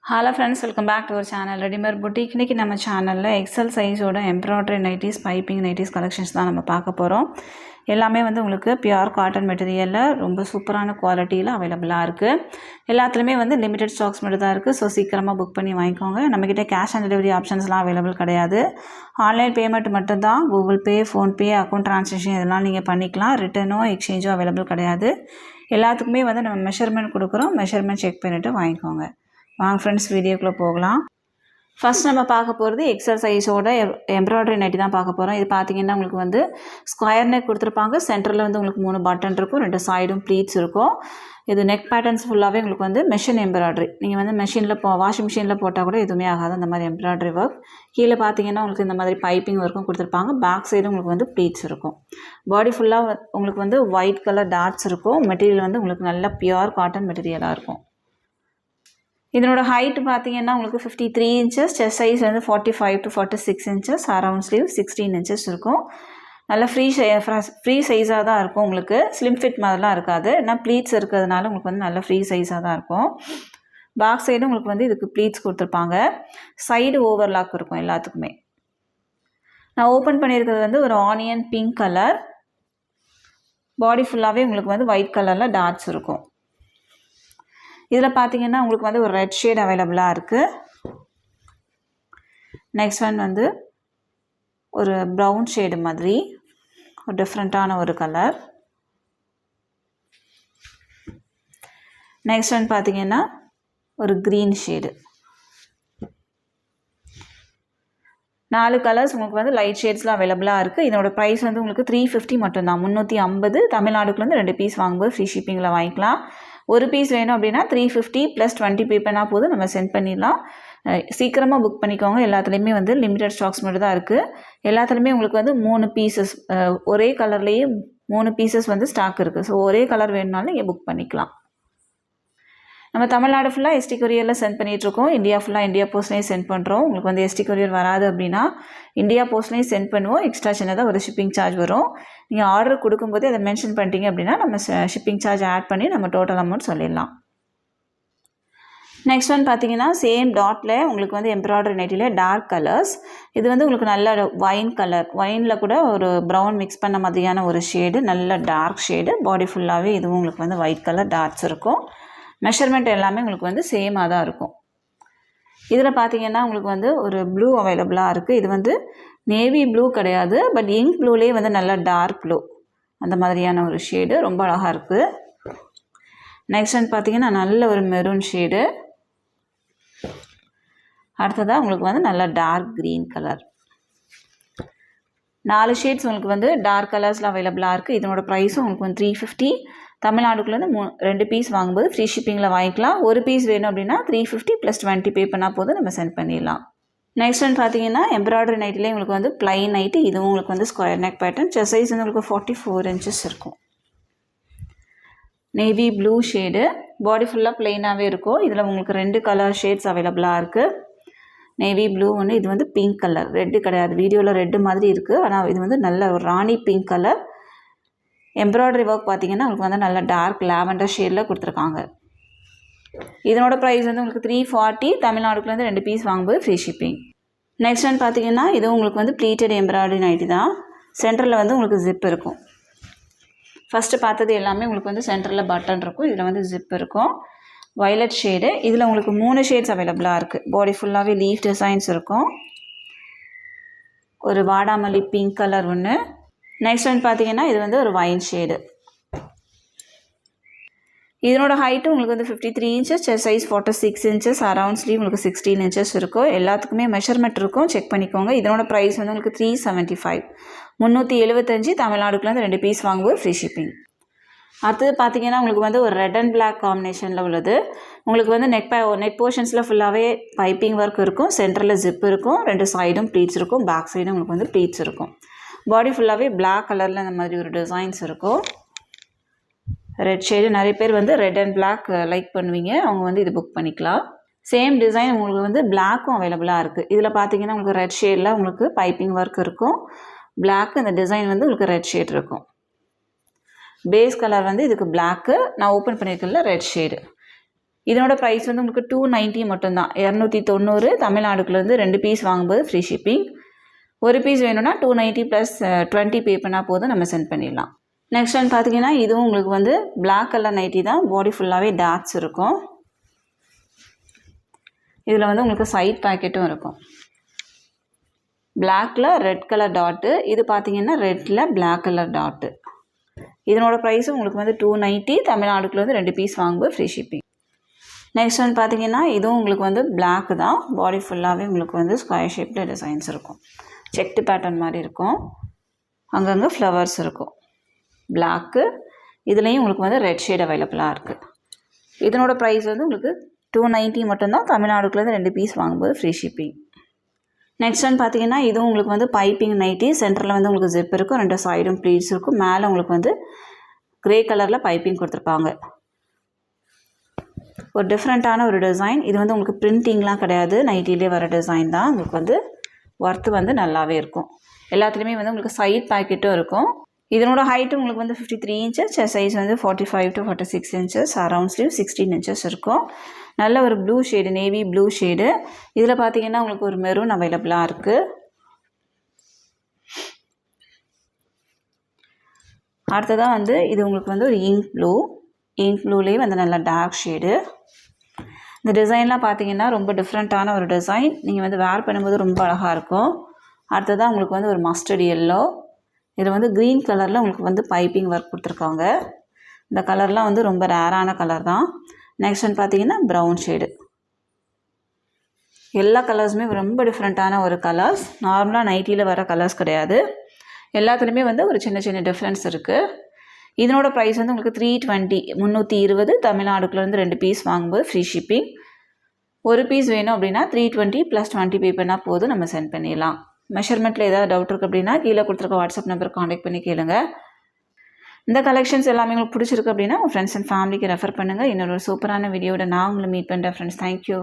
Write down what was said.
Hello friends, welcome back to our channel Readymade Boutique. இன்னைக்கு நம்ம சேனல்ல XL சைஸோட embroidery nighties, piping nighties collections தான் நம்ம பார்க்க போறோம். எல்லாமே வந்து உங்களுக்கு பியூர் காட்டன் மெட்டீரியல்ல ரொம்ப சூப்பரான குவாலிட்டில அவேலபிளா இருக்கு. எல்லாத்துலயுமே வந்து லிமிட்டட் ஸ்டாக்ஸ் மட்டும் தான் இருக்கு. சோ சீக்கிரமா புக் பண்ணி வாங்கிக்கோங்க. நம்ம கிட்ட கேஷ் ஆன் டெலிவரி ஆப்ஷன்ஸ்லாம் அவேலபிள் கிடையாது. ஆன்லைன் பேமெண்ட் மட்டும் தான். Google Pay, Phone Pay, account transaction இதெல்லாம் நீங்க பண்ணிக்கலாம். ரிட்டர்னோ எக்ஸ்சேஞ்சோ அவேலபிள் கிடையாது. எல்லாத்துக்குமே வந்து நம்ம மெஷர்மென்ட் கொடுக்குறோம். மெஷர்மென்ட் செக் பண்ணிட்டு வாங்கிக்கோங்க. வாங்க ஃப்ரெண்ட்ஸ் வீடியோக்குள்ளே போகலாம். ஃபர்ஸ்ட் நம்ம பார்க்க போகிறது எக்ஸல் சைஸோட எம்ப்ராய்டரி நைட்டி தான் பார்க்க போகிறோம். இது பார்த்தீங்கன்னா உங்களுக்கு வந்து ஸ்கொயர் நெக் கொடுத்துருப்பாங்க. சென்டரில் வந்து உங்களுக்கு 3 பட்டன் இருக்கும், 2 சைடும் ப்ளீட்ஸ் இருக்கும். இது நெக் பேட்டர்ன்ஸ் ஃபுல்லாகவே உங்களுக்கு வந்து மெஷின் எம்ப்ராய்டரி. நீங்கள் வந்து மெஷினில் வாஷிங் மிஷினில் போட்டால் கூட எதுவுமே ஆகாது அந்த மாதிரி எம்ப்ராய்டரி ஒர்க். கீழே பார்த்தீங்கன்னா உங்களுக்கு இந்த மாதிரி பைப்பிங் ஒர்க்கும் கொடுத்துருப்பாங்க. பேக் சைடு உங்களுக்கு வந்து ப்ளீட்ஸ் இருக்கும். பாடி ஃபுல்லாக உங்களுக்கு வந்து ஒயிட் கலர் டாட்ஸ் இருக்கும். மெட்டீரியல் வந்து உங்களுக்கு நல்ல பியூர் காட்டன் மெட்டீரியலாக இருக்கும். இதனோட ஹைட் பார்த்தீங்கன்னா உங்களுக்கு 53 இன்ச்சஸ், செஸ்ட் சைஸ் வந்து 45 to 46 inches, around sleeve 16 inches இருக்கும். நல்ல ஃப்ரீ சைஸாக தான் இருக்கும். உங்களுக்கு ஸ்லிம் ஃபிட் மாதிரிலாம் இருக்காது. ஏன்னா ப்ளீட்ஸ் இருக்கிறதுனால உங்களுக்கு வந்து நல்ல ஃப்ரீ சைஸாக தான் இருக்கும். பேக் சைடும் உங்களுக்கு வந்து இதுக்கு ப்ளீட்ஸ் கொடுத்துருப்பாங்க. சைடு ஓவர்லாக் இருக்கும் எல்லாத்துக்குமே. நான் ஓப்பன் பண்ணியிருக்கிறது வந்து ஒரு ஆனியன் பிங்க் கலர். பாடி ஃபுல்லாகவே உங்களுக்கு வந்து ஒயிட் கலரில் டாட்ஸ் இருக்கும். இதில் பார்த்தீங்கன்னா உங்களுக்கு வந்து ஒரு ரெட் ஷேட் அவைலபிளாக இருக்குது. நெக்ஸ்ட் ஒன் வந்து ஒரு ப்ரௌன் ஷேடு மாதிரி ஒரு டிஃப்ரெண்ட்டான ஒரு கலர். நெக்ஸ்ட் ஒன் பார்த்தீங்கன்னா ஒரு க்ரீன் ஷேடு. 4 கலர்ஸ் உங்களுக்கு வந்து லைட் ஷேட்ஸ்லாம் அவைலபிளாக இருக்குது. இதோட ப்ரைஸ் வந்து உங்களுக்கு 350 மட்டும்தான். 350. தமிழ்நாடுக்குலேருந்து 2 பீஸ் வாங்கும்போது ஃப்ரீ ஷிப்பிங்கில் வாங்கிக்கலாம். ஒரு பீஸ் வேணும் அப்படின்னா 350 + 20 பே பண்ணால் போதும், நம்ம சென்ட் பண்ணிடலாம். சீக்கிரமாக புக் பண்ணிக்கோங்க. எல்லாத்துலேயுமே வந்து லிமிட்டட் ஸ்டாக்ஸ் மட்டும் தான் இருக்குது. எல்லாத்துலேயுமே உங்களுக்கு வந்து 3 பீசஸ் ஒரே கலர்லேயே 3 பீசஸ் வந்து ஸ்டாக் இருக்குது. ஸோ ஒரே கலர் வேணுனாலும் நீங்கள் புக் பண்ணிக்கலாம். நம்ம தமிழ்நாடு ஃபுல்லாக எஸ்டி கொரியரில் சென்ட் பண்ணிகிட்ருக்கோம். இந்தியா ஃபுல்லாக இந்தியா போஸ்ட்லேயும் சென்ட் பண்ணுறோம். உங்களுக்கு வந்து எஸ்டி கொரியர் வராது அப்படின்னா இந்தியா போஸ்ட்லேயும் சென்ட் பண்ணுவோம். எக்ஸ்ட்ரா சின்னதாக ஒரு ஷிப்பிங் சார்ஜ் வரும். நீங்கள் ஆர்டர் கொடுக்கும்போது அதை மென்ஷன் பண்ணிட்டீங்க அப்படின்னா நம்ம ஷிப்பிங் சார்ஜ் ஆட் பண்ணி நம்ம டோட்டல் அமௌண்ட் சொல்லிடலாம். நெக்ஸ்ட் ஒன் பார்த்தீங்கன்னா சேம் டாட்டில் உங்களுக்கு வந்து எம்ப்ராய்டரி நைட்டியில் டார்க் கலர்ஸ். இது வந்து உங்களுக்கு நல்ல ஒயின் கலர், ஒயினில் கூட ஒரு ப்ரௌன் மிக்ஸ் பண்ண மாதிரியான ஒரு ஷேடு, நல்ல டார்க் ஷேடு. பாடி ஃபுல்லாகவே இதுவும் உங்களுக்கு வந்து ஒயிட் கலர் டாட்ஸ் இருக்கும். மெஷர்மெண்ட் எல்லாமே உங்களுக்கு வந்து சேமாக தான் இருக்கும். இதில் பார்த்தீங்கன்னா உங்களுக்கு வந்து ஒரு ப்ளூ அவைலபிளாக இருக்குது. இது வந்து நேவி ப்ளூ கிடையாது, பட் இங்க் ப்ளூலேயே வந்து நல்லா டார்க் ப்ளூ அந்த மாதிரியான ஒரு ஷேடு, ரொம்ப அழகாக இருக்குது. நெக்ஸ்ட் ஒன் பார்த்தீங்கன்னா நல்ல ஒரு மெரூன் ஷேடு. அடுத்ததாக உங்களுக்கு வந்து நல்ல டார்க் க்ரீன் கலர். 4 ஷேட்ஸ் உங்களுக்கு வந்து டார்க் கலர்ஸில் அவைலபிளாக இருக்குது. இதனோட ப்ரைஸும் உங்களுக்கு வந்து 350. தமிழ்நாடுக்குள்ளேருந்து 2 பீஸ் வாங்கும்போது ஃப்ரீ ஷிப்பிங்கில் வாங்கிக்கலாம். ஒரு பீஸ் வேணும் அப்படின்னா 350 + 20 பே பண்ணால் போதும், நம்ம சென்ட் பண்ணிடலாம். நெக்ஸ்ட் ஒன் பார்த்தீங்கன்னா எம்ப்ராய்டரி நைட்டிலே உங்களுக்கு வந்து ப்ளைன் நைட்டு. இதுவும் உங்களுக்கு வந்து square neck pattern. Chest size வந்து உங்களுக்கு 44 இன்ச்சஸ் இருக்கும். Navy blue shade. பாடி ஃபுல்லாக ப்ளைனாகவே இருக்கும். இதில் உங்களுக்கு 2 கலர் ஷேட்ஸ் அவைலபிளாக இருக்குது. நேவி ப்ளூ ஒன்று, இது வந்து பிங்க் கலர். ரெட்டு கிடையாது, வீடியோவில் ரெட்டு மாதிரி இருக்குது, ஆனால் இது வந்து நல்ல ஒரு ராணி பிங்க் கலர். எம்ப்ராய்டரி ஒர்க் பார்த்தீங்கன்னா உங்களுக்கு வந்து நல்ல டார்க் லாவெண்டர் ஷேடில் கொடுத்துருக்காங்க. இதனோட ப்ரைஸ் வந்து உங்களுக்கு 340. தமிழ்நாடுக்குலேருந்து 2 பீஸ் வாங்கும்போது ஃப்ரீ ஷிப்பிங். நெக்ஸ்ட் ஒன் பார்த்தீங்கன்னா இது உங்களுக்கு வந்து ப்ளீட்டட் எம்ப்ராய்டரி நைட்டி தான். சென்டரில் வந்து உங்களுக்கு ஜிப் இருக்கும். ஃபஸ்ட்டு பார்த்தது எல்லாமே உங்களுக்கு வந்து சென்டரில் பட்டன் இருக்கும். இதில் வந்து ஜிப் இருக்கும். Violet shade. இதில் உங்களுக்கு 3 ஷேட்ஸ் அவைலபிளாக இருக்குது. பாடி ஃபுல்லாகவே லீஃப் டிசைன்ஸ் இருக்கும். ஒரு வாடாமல்லி பிங்க் கலர் ஒன்று. நெக்ஸ்ட் ஒன் பார்த்தீங்கன்னா இது வந்து ஒரு வைன் ஷேடு. இதனோட ஹைட்டு உங்களுக்கு வந்து 53 inches, chest size 46 inches, around sleeve உங்களுக்கு 16 இன்ச்சஸ் இருக்கும். எல்லாத்துக்குமே மெஷர்மெண்ட் இருக்கும், செக் பண்ணிக்கோங்க. இதனோட ப்ரைஸ் வந்து உங்களுக்கு 375. 375. தமிழ்நாடுக்குலேருந்து 2 பீஸ் வாங்கும்போது ஃப்ரீ ஷிப்பிங். அடுத்தது பார்த்தீங்கன்னா உங்களுக்கு வந்து ஒரு ரெட் அண்ட் பிளாக் காம்பினேஷனில் உள்ளது. உங்களுக்கு வந்து நெக் போர்ஷன்ஸில் ஃபுல்லாகவே பைப்பிங் ஒர்க் இருக்கும். சென்டரில் ஜிப் இருக்கும். 2 சைடும் ப்ளீட்ஸ் இருக்கும். பேக் சைடும் உங்களுக்கு வந்து ப்ளீட்ஸ் இருக்கும். பாடி ஃபுல்லாகவே பிளாக் கலரில் இந்த மாதிரி ஒரு டிசைன்ஸ் இருக்கும். Red shade. நிறைய பேர் வந்து ரெட் அண்ட் பிளாக் லைக் பண்ணுவீங்க, அவங்க வந்து இது புக் பண்ணிக்கலாம். சேம் டிசைன் உங்களுக்கு வந்து பிளாக்கும் அவைலபிளாக இருக்குது. இதில் பார்த்தீங்கன்னா உங்களுக்கு ரெட் ஷேடில் உங்களுக்கு பைப்பிங் ஒர்க் இருக்கும். பிளாக் இந்த டிசைன் வந்து உங்களுக்கு ரெட் ஷேட் இருக்கும். பேஸ் கலர் வந்து இதுக்கு பிளாக்கு. நான் ஓப்பன் பண்ணியிருக்கல ரெட் ஷேடு. இதனோட ப்ரைஸ் வந்து உங்களுக்கு 290 மட்டும்தான். 290 தமிழ்நாடுக்குள்ளேருந்து 2 பீஸ் வாங்கும்போது ஃப்ரீ ஷிப்பிங். ஒரு பீஸ் வேணும்னா 290 ப்ளஸ் 20 பே பண்ணால் போதும், நம்ம சென்ட் பண்ணிடலாம். நெக்ஸ்ட் ஒன் பார்த்தீங்கன்னா இதுவும் உங்களுக்கு வந்து பிளாக் கலர் நைட்டி தான். பாடி ஃபுல்லாகவே டாட்ஸ் இருக்கும். இதில் வந்து உங்களுக்கு சைட் பாக்கெட்டும் இருக்கும். பிளாக்கில் ரெட் கலர் டாட்டு, இது பார்த்தீங்கன்னா ரெட்டில் பிளாக் கலர் டாட்டு. இதனோட ப்ரைஸும் உங்களுக்கு வந்து 290, தமிழ்நாடுக்குள்ளேருந்து 2 பீஸ் வாங்கும்போது ஃப்ரீ ஷிப்பிங். நெக்ஸ்ட் ஒன் பார்த்தீங்கன்னா இதுவும் உங்களுக்கு வந்து பிளாக் தான். பாடி ஃபுல்லாகவே உங்களுக்கு வந்து ஸ்கொயர் ஷேப்பில் டிசைன்ஸ் இருக்கும். செக்டு பேட்டர்ன் மாதிரி இருக்கும். அங்கங்கே ஃப்ளவர்ஸ் இருக்கும். பிளாக்கு, இதுலேயும் உங்களுக்கு வந்து ரெட் ஷேட் அவைலபிளாக இருக்குது. இதனோட ப்ரைஸ் வந்து உங்களுக்கு 290 மட்டும்தான். தமிழ்நாடுக்குள்ளேருந்து 2 பீஸ் வாங்கும்போது ஃப்ரீ ஷிப்பிங். நெக்ஸ்ட் ஒன் பார்த்தீங்கன்னா இதுவும் உங்களுக்கு வந்து பைப்பிங் நைட்டி. சென்டரில் வந்து உங்களுக்கு ஜிப் இருக்கும், 2 சைடும் ப்ளீட்ஸ் இருக்கும். மேலே உங்களுக்கு வந்து க்ரே கலரில் பைப்பிங் கொடுத்துருப்பாங்க. ஒரு டிஃப்ரெண்ட்டான ஒரு டிசைன். இது வந்து உங்களுக்கு பிரிண்டிங்லாம் கிடையாது, நைட்டிலே வர டிசைன் தான். உங்களுக்கு வந்து ஒர்த்து வந்து நல்லாவே இருக்கும். எல்லாத்துலேயுமே வந்து உங்களுக்கு சைட் பாக்கெட்டும் இருக்கும். இதனோட ஹைட்டு உங்களுக்கு வந்து 53 இன்ச்சஸ், செஸ்ட் சைஸ் வந்து 45 to 46 inches, around sleeve 16 inches இருக்கும். நல்ல ஒரு blue shade, navy blue shade. இதில் பார்த்தீங்கன்னா உங்களுக்கு ஒரு மெரூன் அவைலபிளாக இருக்குது. அடுத்ததாக வந்து இது உங்களுக்கு வந்து ஒரு இங்க் ப்ளூலேயே வந்து நல்ல டார்க் ஷேடு. இந்த டிசைன்லாம் பார்த்தீங்கன்னா ரொம்ப டிஃப்ரெண்ட்டான ஒரு டிசைன். நீங்கள் வந்து வேர் பண்ணும்போது ரொம்ப அழகாக இருக்கும். அடுத்ததாக உங்களுக்கு வந்து ஒரு மஸ்டர்ட் எல்லோ. இதில் வந்து க்ரீன் கலரில் உங்களுக்கு வந்து பைப்பிங் ஒர்க் கொடுத்துருக்காங்க. இந்த கலர்லாம் வந்து ரொம்ப ரேரான கலர் தான். நெக்ஸ்ட் ஒன் பார்த்தீங்கன்னா ப்ரௌன் ஷேடு. எல்லா கலர்ஸுமே ரொம்ப டிஃப்ரெண்ட்டான ஒரு கலர்ஸ். நார்மலாக நைட்டியில் வர கலர்ஸ் கிடையாது. எல்லாத்துலேயுமே வந்து ஒரு சின்ன சின்ன டிஃப்ரென்ஸ் இருக்குது. இதனோட ப்ரைஸ் வந்து உங்களுக்கு 320, 320. தமிழ்நாடுக்குள்ளேருந்து 2 பீஸ் வாங்கும்போது ஃப்ரீ ஷிப்பிங். ஒரு பீஸ் வேணும் அப்படின்னா 320 ப்ளஸ் 20 பே பண்ணால் போதும், நம்ம சென்ட் பண்ணிடலாம். மெஷர்மெண்ட்டில் ஏதாவது டவுட் இருக்குது அப்படின்னா கீழே கொடுத்துருக்க வாட்ஸ்அப் நம்பர் காண்டாக்ட் பண்ணி கேளுங்க. இந்த கலெக்ஷன்ஸ் எல்லாமே உங்களுக்கு பிடிச்சிருக்கு அப்படின்னா உங்கள் ஃப்ரெண்ட்ஸ் அண்ட் ஃபேமிலிக்கு ரெஃபர் பண்ணுங்கள். இன்னொரு சூப்பரான வீடியோட நான் உங்களை மீட் பண்ணுறேன் ஃப்ரெண்ட்ஸ். தேங்க்யூ.